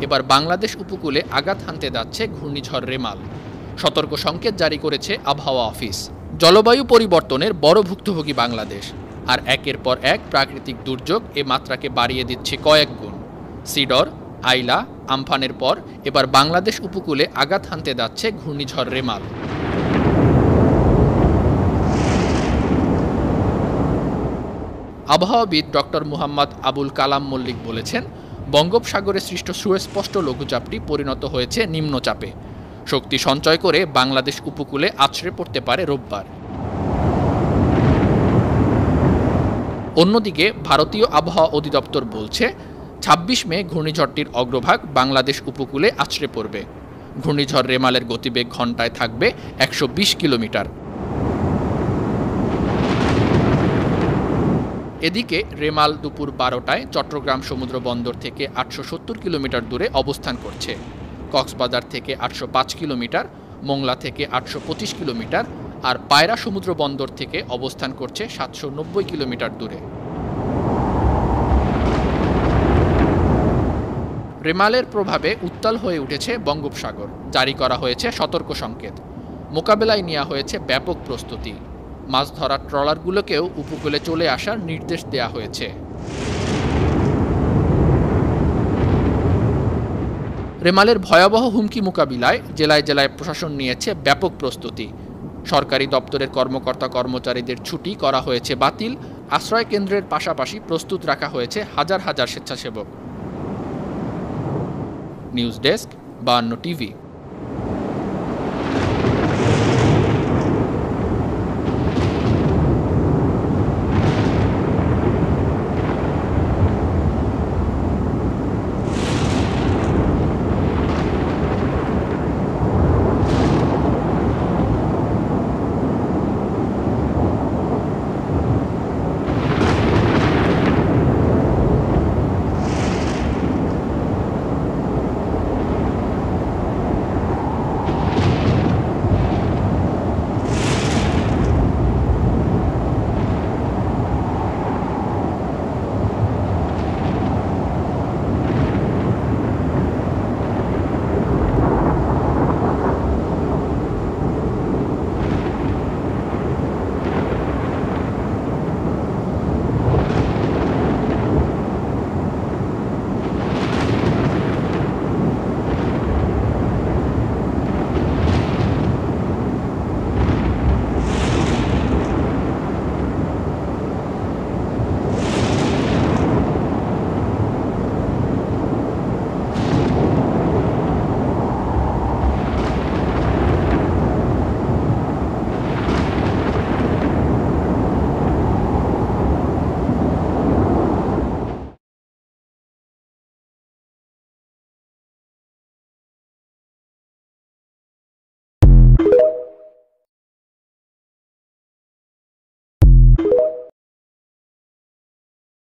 এবার বাংলাদেশ উপকূলে আঘাত হানতে যাচ্ছে ঘূর্ণিঝড় রেমাল। সতর্ক সংকেত জারি করেছে আবহাওয়া অফিস। জলবায়ু পরিবর্তনের বড় ভুক্তভোগী বাংলাদেশ, আর একের পর এক প্রাকৃতিক দুর্যোগ এ মাত্রাকে বাড়িয়ে দিচ্ছে কয়েক গুণ। সিডর, আইলা, আমফানের পর এবার বাংলাদেশ উপকূলে আঘাত হানতে যাচ্ছে ঘূর্ণিঝড় রেমাল। আবহাওয়াবিদ ডক্টর মুহাম্মদ আবুল কালাম মল্লিক বলেছেন, বঙ্গোপসাগরে সৃষ্ট সুস্পষ্ট লঘুচাপটি পরিণত হয়েছে নিম্নচাপে। শক্তি সঞ্চয় করে বাংলাদেশ উপকূলে আছড়ে পড়তে পারে রোববার। অন্যদিকে ভারতীয় আবহাওয়া অধিদপ্তর বলছে, ২৬ মে ঘূর্ণিঝড়টির অগ্রভাগ বাংলাদেশ উপকূলে আছড়ে পড়বে। ঘূর্ণিঝড় রেমালের গতিবেগ ঘণ্টায় থাকবে ১২০ কিলোমিটার। এদিকে রেমাল দুপুর ১২টায় চট্টগ্রাম সমুদ্র বন্দর থেকে ৮৭০ কিলোমিটার দূরে অবস্থান করছে। কক্সবাজার থেকে ৮০৫ কিলোমিটার, মোংলা থেকে ৮২৫ কিলোমিটার আর পায়রা সমুদ্র বন্দর থেকে অবস্থান করছে ৭৯০ কিলোমিটার দূরে। রেমালের প্রভাবে উত্তাল হয়ে উঠেছে বঙ্গোপসাগর। জারি করা হয়েছে সতর্ক সংকেত। মোকাবেলায় নেওয়া হয়েছে ব্যাপক প্রস্তুতি। মাছ ধরার ট্রলারগুলোকেও উপকূলে চলে আসার নির্দেশ দেওয়া হয়েছে। রেমালের ভয়াবহ হুমকি মোকাবিলায় জেলায় জেলায় প্রশাসন নিয়েছে ব্যাপক প্রস্তুতি। সরকারি দপ্তরের কর্মকর্তা কর্মচারীদের ছুটি করা হয়েছে বাতিল। আশ্রয় কেন্দ্রের পাশাপাশি প্রস্তুত রাখা হয়েছে হাজার হাজার স্বেচ্ছাসেবক। News desk, ৫২ TV.